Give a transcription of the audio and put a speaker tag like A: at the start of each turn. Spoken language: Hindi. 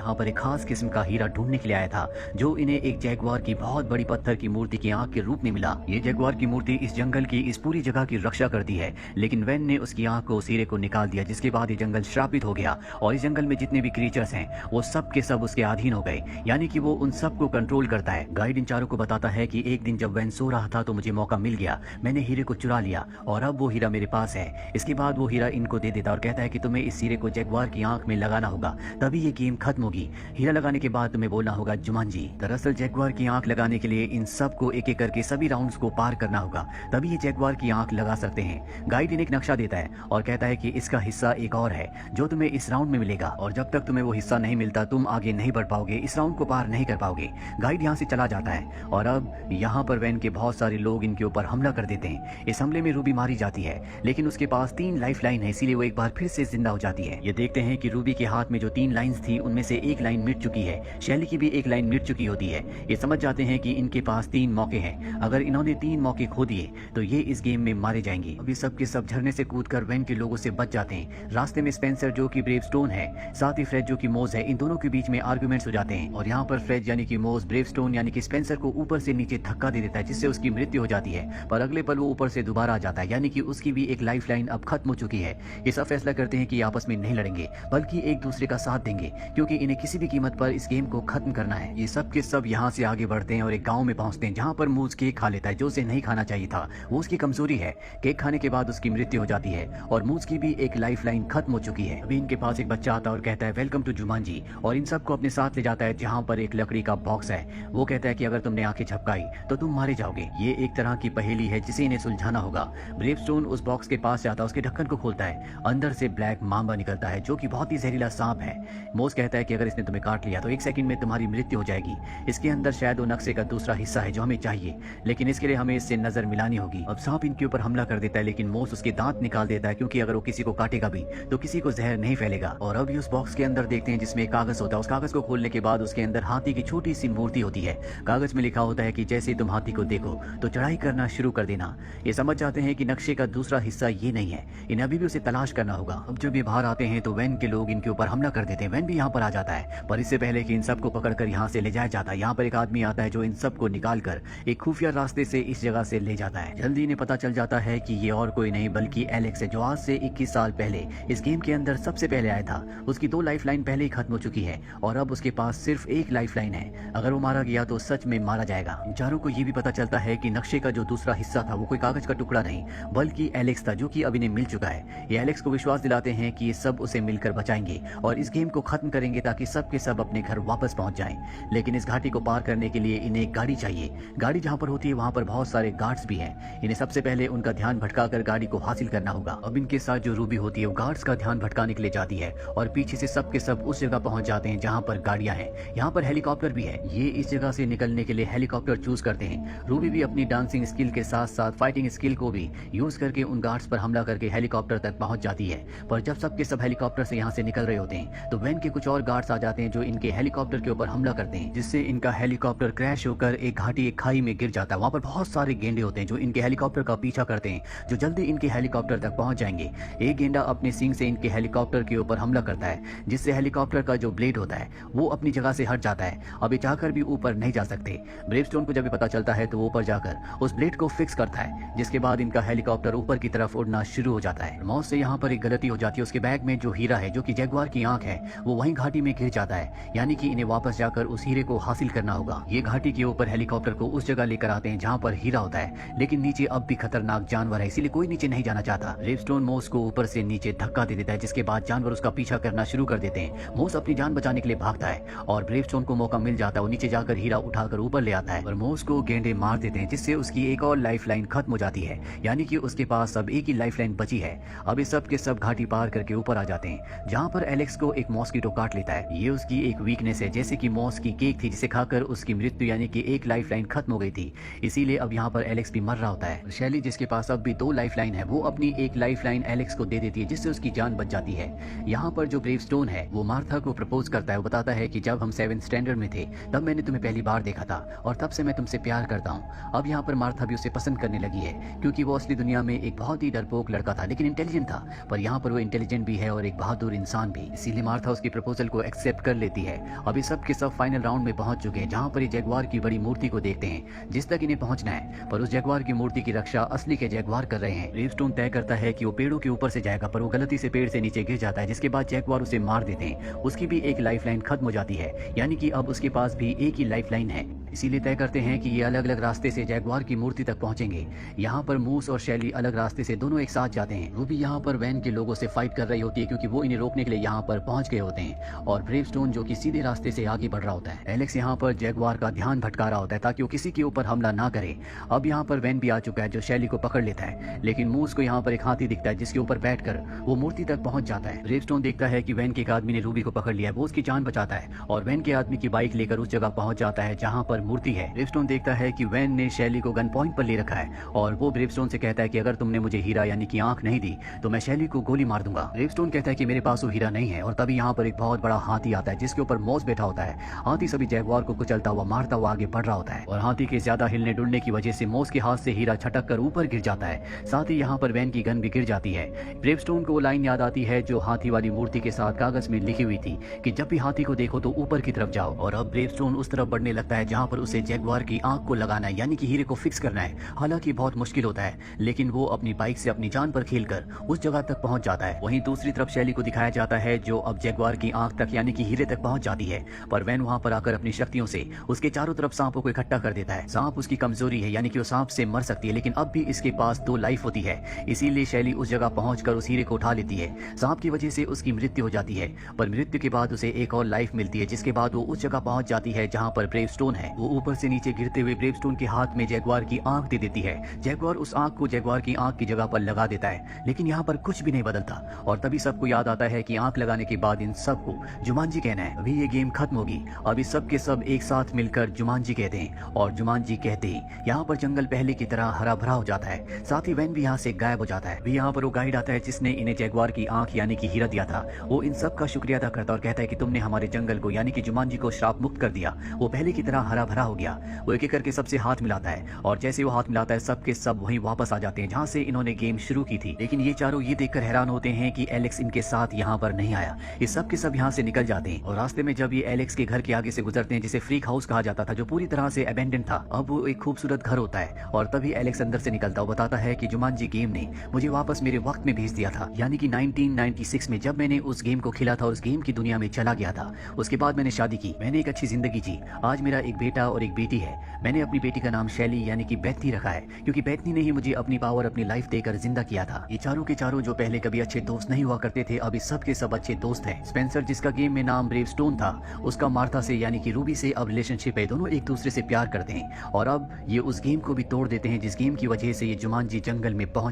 A: यहाँ पर एक खास किस्म का हीरा ढूंढने के लिए आया था, जो इन्हें एक जैगुआर की बहुत बड़ी पत्थर की मूर्ति की आंख के रूप में मिला। ये जैगुआर की मूर्ति इस जंगल की इस पूरी जगह की रक्षा करती है, लेकिन वैन ने उसकी आंख को, उस हीरे को निकाल दिया, जिसके बाद ये जंगल श्रापित हो गया और इस जंगल में जितने भी क्रीचर्स हैं वो सब के सब उसके अधीन हो गए, यानी कि वो उन सबको कंट्रोल करता है। गाइड इन चारों को बताता है कि एक दिन जब वैन सो रहा था तो मुझे मौका मिल गया, मैंने हीरे को चुरा लिया और अब वो हीरा मेरे पास है। इसके बाद वो हीरा इनको दे देता और कहता है कि तुम्हें इस हीरे को जैगुआर की आंख में लगाना होगा, तभी ये गेम खत्म होगी। हीरा लगाने के बाद तुम्हें बोलना होगा जुमांजी। दरअसल जैगुआर की आंख लगाने के लिए इन सबको एक एक करके सभी राउंड्स को पार करना होगा, तभी ये जैगुआर की आंख लगा सकते हैं। गाइड इन्हें एक नक्शा देता है और कहता है कि इसका हिस्सा एक और है जो तुम्हें इस राउंड में मिलेगा, और जब तक तुम्हें वो हिस्सा नहीं मिलता तुम आगे नहीं बढ़ पाओगे, इस राउंड को पार नहीं कर पाओगे। गाइड यहाँ से चला जाता है और अब यहाँ पर वैन के बहुत सारे लोग इनके ऊपर हमला कर देते हैं। इस हमले में रूबी मारी जाती है, लेकिन उसके पास 3 लाइफ लाइन है, इसीलिए वो एक बार फिर से जिंदा हो जाती है। ये देखते हैं कि रूबी के हाथ में जो 3 लाइंस थी उनमें से एक लाइन मिट चुकी है, शैली की भी एक लाइन मिट चुकी होती है। ये समझ जाते हैं कि इनके पास 3 मौके हैं, अगर इन्होंने 3 मौके खो दिए तो ये इस गेम में मारे जाएंगे। अभी सब के सब झरने से कूदकर वैन के लोगों से बच जाते हैं। रास्ते में स्पेंसर जो कि ब्रेवस्टोन है, साथ ही फ्रेड जो कि मोज है, इन दोनों के बीच में आर्गुमेंट्स हो जाते हैं और यहाँ पर फ्रेड यानी कि मोज ब्रेवस्टोन यानी कि स्पेंसर को ऊपर से नीचे धक्का दे देता है, जिससे उसकी मृत्यु हो जाती है। पर अगले पल वो ऊपर से दोबारा आ जाता है, यानी कि उसकी भी एक लाइफ लाइन अब खत्म हो चुकी है। ये सब फैसला करते हैं कि आपस में नहीं लड़ेंगे बल्कि एक दूसरे का साथ देंगे, क्योंकि इन्हें किसी भी कीमत पर इस गेम को खत्म करना है। ये सब के सब यहाँ से आगे बढ़ते हैं और एक गाँव में पहुंचते हैं, जहाँ पर मूज केक खा लेता है जो उसे नहीं खाना चाहिए था। वो उसकी कमजोरी है। केक खाने के बाद उसकी मृत्यु हो जाती है और मूज की भी एक लाइफ लाइन खत्म हो चुकी है। अभी इनके पास एक बच्चा आता है और कहता है वेलकम टू जुमांजी, और इन सबको अपने साथ ले जाता है जहाँ पर एक लकड़ी का बॉक्स है। वो कहता है कि अगर तुमने आंखें झपकाई तो तुम मारे जाओगे। ये एक तरह की पहेली है जिसे इन्हें सुलझाना होगा। ब्रेवस्टोन उस बॉक्स के पास जाता है, उसके ढक्कन को खोलता है, अंदर से ब्लैक मांबा निकलता है जो कि बहुत ही जहरीला सांप है। मोस कहता है कि अगर इसने तुम्हें काट लिया तो 1 सेकंड में तुम्हारी मृत्यु हो जाएगी। इसके अंदर शायद वो नक्शे का दूसरा हिस्सा है जो हमें चाहिए, लेकिन इसके लिए हमें इससे नजर मिलानी होगी। अब सांप इनके ऊपर हमला कर देता है, लेकिन मोस उसके दांत निकाल देता है, क्योंकि अगर वो किसी को काटेगा भी तो किसी को जहर नहीं फैलेगा। और अभी उस बॉक्स के अंदर देखते हैं जिसमें एक कागज होता है। उस कागज को खोलने के बाद उसके अंदर हाथी की छोटी सी मूर्ति होती है। कागज में लिखा होता है कि जैसे ही तुम हाथी को देखो तो चढ़ाई करना शुरू कर देना। ये समझ जाते हैं कि नक्शे का दूसरा हिस्सा ये नहीं है, इन्हें अभी भी उसे तलाश करना होगा। अब जब ये बाहर आते हैं तो वैन के लोग इनके ऊपर हमला कर देते हैं। वैन भी यहाँ पर आ जाता है, पर इससे पहले कि इन सबको पकड़कर यहाँ से ले जाया जाता है, यहाँ पर एक आदमी आता है जो इन सबको निकालकर एक खुफिया रास्ते से इस जगह से ले जाता है। जल्दी इन्हें पता चल जाता है कि ये और कोई नहीं बल्कि एलेक्स है, जो आज से 21 साल पहले इस गेम के अंदर सबसे पहले आया था। उसकी 2 लाइफ लाइन पहले ही खत्म हो चुकी है और अब उसके पास सिर्फ 1 लाइफ लाइन है। अगर वो मारा गया तो सच में मारा जाएगा। इन चारों को ये भी पता चलता है कि नक्शे का जो दूसरा हिस्सा था वो कोई कागज का टुकड़ा नहीं बल्कि एलेक्स था, जो कि अब इन्हें मिल चुका है। ये एलेक्स को विश्वास दिलाते हैं कि ये सब उसे मिलकर बचाएंगे और इस गेम को खत्म करेंगे ताकि सब के सब अपने घर वापस पहुंच जाएं। लेकिन इस घाटी को पार करने के लिए इन्हें एक गाड़ी चाहिए। गाड़ी जहां पर होती है वहां पर बहुत सारे गार्ड्स भी हैं। इन्हें सबसे पहले उनका ध्यान भटकाकर गाड़ी को हासिल करना होगा। अब इनके साथ जो रूबी होती है वो गार्ड्स का ध्यान भटकाने के लिए जाती है और पीछे से सब के सब उस जगह पहुंच जाते हैं जहां पर गाड़ियां हैं। यहाँ पर हेलीकॉप्टर भी है। ये इस जगह से निकलने के लिए हेलीकॉप्टर चूज करते हैं। रूबी भी अपनी डांसिंग स्किल के साथ साथ फाइटिंग स्किल को भी यूज करके उन गार्ड्स पर हमला करके हेलीकॉप्टर तक पहुंच जाती है। पर जब सब के सब हेलीकॉप्टर से यहाँ से निकल रहे होते हैं तो वैन के कुछ और गार्ड्स आ जाते हैं जो इनके हेलीकॉप्टर के ऊपर हमला करते हैं, जिससे इनका हेलीकॉप्टर क्रैश होकर एक घाटी, एक खाई में गिर जाता है। वहाँ पर बहुत सारे गेंडे होते हैं जो इनके हेलीकॉप्टर का पीछा करते हैं, जो जल्दी इनके हेलीकॉप्टर तक पहुंच जाएंगे। एक गेंडा अपने सींग से इनके हेलीकॉप्टर के ऊपर हमला करता है, जिससे हेलीकॉप्टर का जो ब्लेड होता है वो अपनी जगह से हट जाता है। अभी चाहकर भी ऊपर नहीं जा सकते। ब्रेवस्टोन को जब पता चलता है तो वो ऊपर जाकर उस ब्लेड को फिक्स करता है, जिसके बाद इनका हेलीकॉप्टर ऊपर की तरफ उड़ना शुरू हो जाता है। मौत से यहाँ पर एक गलती हो जाती है। उसके बैग में जो हीरा है, जो कि जैगुआर की आंख है, वो वहीं घाटी में गिर जाता है, यानी कि इन्हें वापस जाकर उस हीरे को हासिल करना होगा। ये घाटी के ऊपर हेलीकॉप्टर को उस जगह लेकर आते हैं जहाँ पर हीरा होता है, लेकिन नीचे अब भी खतरनाक जानवर है, इसीलिए कोई नीचे नहीं जाना चाहता। ब्रेवस्टोन मोस को ऊपर से नीचे धक्का दे देता है, जिसके बाद जानवर उसका पीछा करना शुरू कर देते हैं। मोस अपनी जान बचाने के लिए भागता है और ब्रेवस्टोन को मौका मिल जाता है। वो नीचे जाकर हीरा उठाकर ऊपर ले आता है और मोस को गेंडे मार देते हैं, जिससे उसकी एक और लाइफ लाइन खत्म हो जाती है, यानी कि उसके पास अब एक ही लाइफ लाइन बची है। अब इस सब के सब घाटी पार करके ऊपर आ जाते हैं, जहाँ पर एलेक्स को एक मॉस्किटो काट लेता है। ये उसकी एक वीकनेस है, जैसे कि मॉस की केक थी जिसे खाकर उसकी मृत्यु यानी कि एक लाइफ लाइन खत्म हो गई थी, इसीलिए अब यहाँ पर एलेक्स भी मर रहा होता है। शैली जिसके पास अब भी 2 लाइफ लाइन है, वो अपनी एक लाइफ लाइन एलेक्स को दे देती है, जिससे उसकी जान बच जाती है। यहाँ पर जो ब्रेवस्टोन है वो मार्था को प्रपोज करता है। वो बताता है कि जब हम 7th स्टैंडर्ड में थे तब मैंने तुम्हें पहली बार देखा था और तब से मैं तुमसे प्यार करता हूँ। अब यहाँ पर मार्था भी उसे पसंद करने लगी है, क्योंकि वो असली दुनिया में एक बहुत ही डरपोक लड़का था, लेकिन इंटेलिजेंट था। पर यहाँ पर वो इंटेलिजेंट भी है और एक बहादुर इंसान भी, इसीलिए मार्था उसकी प्रपोजल को एक्सेप्ट कर लेती है। अभी सब के सब फाइनल राउंड में पहुंच चुके हैं, जहां पर ये जैगुआर की बड़ी मूर्ति को देखते हैं जिस तक इन्हें पहुंचना है, पर उस जैगुआर की मूर्ति की रक्षा असली के जैगुआर कर रहे हैं। ब्रेवस्टोन तय करता है कि वो पेड़ों के ऊपर से जाएगा, पर वो गलती से पेड़ से नीचे गिर जाता है, जिसके बाद जैगुआर उसे मार देते हैं। उसकी भी एक लाइफ लाइन खत्म हो जाती है, यानी कि अब उसके पास भी एक ही लाइफ लाइन है। इसीलिए तय करते हैं कि ये अलग अलग रास्ते से जैगुआर की मूर्ति तक पहुंचेंगे। यहाँ पर मूस और शैली अलग रास्ते से दोनों एक साथ जाते हैं। वो भी यहाँ पर वैन के लोगों से फाइट कर रही होती है, क्योंकि वो इन्हें रोकने के लिए यहाँ पर पहुंच गए होते हैं, और ब्रेवस्टोन जो कि सीधे रास्ते से आगे बढ़ रहा होता है। एलेक्स यहाँ पर जैगुआर का ध्यान भटका रहा होता है ताकि वो किसी के ऊपर हमला ना करे। अब यहाँ पर वैन भी आ चुका है जो शैली को पकड़ लेता है, लेकिन मूस को यहाँ पर एक हाथी दिखता है जिसके ऊपर बैठकर वो मूर्ति तक पहुंच जाता है। ब्रेवस्टोन देखता है कि वैन के एक आदमी ने रूबी को पकड़ लिया है, वो उसकी जान बचाता है और वैन के आदमी की बाइक लेकर उस जगह पहुंच जाता है जहाँ पर मूर्ति है। ब्रेवस्टोन देखता है कि वैन ने शैली को गन पॉइंट पर ले रखा है, और वो ब्रेवस्टोन से कहता है कि अगर तुमने मुझे हीरा यानी कि आंख नहीं दी तो मैं शैली को गोली मार दूंगा। ब्रेवस्टोन कहता है कि मेरे पास वो हीरा नहीं है, और तभी यहाँ पर एक बहुत बड़ा हाथी आता है जिसके ऊपर मॉस बैठा होता है। हाथी सभी जैगुआर को कुचलता हुआ मारता हुआ आगे बढ़ रहा होता है, और हाथी के ज्यादा हिलने डुलने की वजह से मॉस के हाथ से हीरा छटक कर ऊपर गिर जाता है। साथ ही यहाँ पर वैन की गन भी गिर जाती है। ब्रेवस्टोन को वो लाइन याद आती है जो हाथी वाली मूर्ति के साथ कागज में लिखी हुई थी कि जब भी हाथी को देखो तो ऊपर की तरफ जाओ। और अब ब्रेवस्टोन उस तरफ बढ़ने लगता है जहाँ पर उसे जैगुआर की आंख को लगाना है, यानी कि हीरे को फिक्स करना है। हालांकि बहुत मुश्किल होता है, लेकिन वो अपनी बाइक से अपनी जान पर खेलकर उस जगह तक पहुंच जाता है। वहीं दूसरी तरफ शैली को दिखाया जाता है जो अब जैगुआर की आंख तक यानी कि हीरे तक पहुंच जाती है, पर वैन वहां पर आकर अपनी शक्तियों से उसके चारों तरफ सांपों को इकट्ठा कर देता है। सांप उसकी कमजोरी है, यानी कि वो सांप से मर सकती है, लेकिन अब भी इसके पास 2 लाइफ होती है। इसीलिए शैली उस जगह पहुंचकर उस हीरे को उठा लेती है। सांप की वजह से उसकी मृत्यु हो जाती है, पर मृत्यु के बाद उसे एक और लाइफ मिलती है, जिसके बाद वो उस जगह पहुंच जाती है जहां पर ब्रेवस्टोन है। वो ऊपर से नीचे गिरते हुए ब्रेवस्टोन के हाथ में जैगुआर की आंख दे देती है। जैगुआर उस आंख को जैगुआर की आंख की जगह पर लगा देता है, लेकिन यहाँ पर कुछ भी नहीं बदलता। और तभी सबको याद आता है कि आंख लगाने के बाद इन सबको जुमांजी कहना है। अभी ये गेम खत्म होगी। अभी सब के सब एक साथ मिलकर जुमांजी कहते हैं, और जुमांजी कहते ही यहाँ पर जंगल पहले की तरह हरा भरा हो जाता है। साथ ही वैन भी यहाँ से गायब हो जाता है। भी यहाँ पर वो गाइड आता है जिसने इन्हें जैगुआर की आंख यानी कि हीरा दिया था। वो इन सब का शुक्रिया अदा करता और कहता है कि तुमने हमारे जंगल को यानी कि जुमांजी को श्राप मुक्त कर दिया। वो पहले की तरह हरा भरा हो गया। वो एक एक करके सबसे हाथ मिलाता है, और जैसे वो हाथ मिलाता है सब के सब वहीं वापस आ जाते हैं जहाँ से इन्होंने गेम शुरू की थी। लेकिन ये चारों ये देखकर हैरान होते हैं कि एलेक्स इनके साथ यहाँ पर नहीं आया। ये सब के सब यहाँ से निकल जाते हैं, और रास्ते में जब ये एलेक्स के घर के आगे से गुजरते हैं जिसे फ्रीक हाउस कहा जाता था, जो पूरी तरह से अबेंडन था, अब वो एक खूबसूरत घर होता है। और तभी एलेक्स अंदर से निकलता हुआ बताता है कि जुमांजी गेम ने मुझे वापस मेरे वक्त में भेज दिया था, यानी कि 1996 में जब मैंने उस गेम को खेला था और उस गेम की दुनिया में चला गया था। उसके बाद मैंने शादी की, मैंने एक अच्छी जिंदगी जी। आज मेरा एक बेटा और एक बेटी है। मैंने अपनी बेटी का नाम शैली यानी कि बेथनी रखा है, क्योंकि बेथनी ने ही मुझे अपनी पावर अपनी लाइफ देकर जिंदा किया था। ये चारों के चारों जो पहले कभी अच्छे दोस्त नहीं हुआ करते थे, अभी सब के सब अच्छे दोस्त हैं। स्पेंसर जिसका गेम में नाम ब्रेवस्टोन था, उसका मार्था से यानी कि रूबी से अब रिलेशनशिप है। दोनों एक दूसरे से प्यार करते हैं, और अब ये उस गेम को भी तोड़ देते हैं जिस गेम की वजह से ये जुमांजी जंगल में पहुंच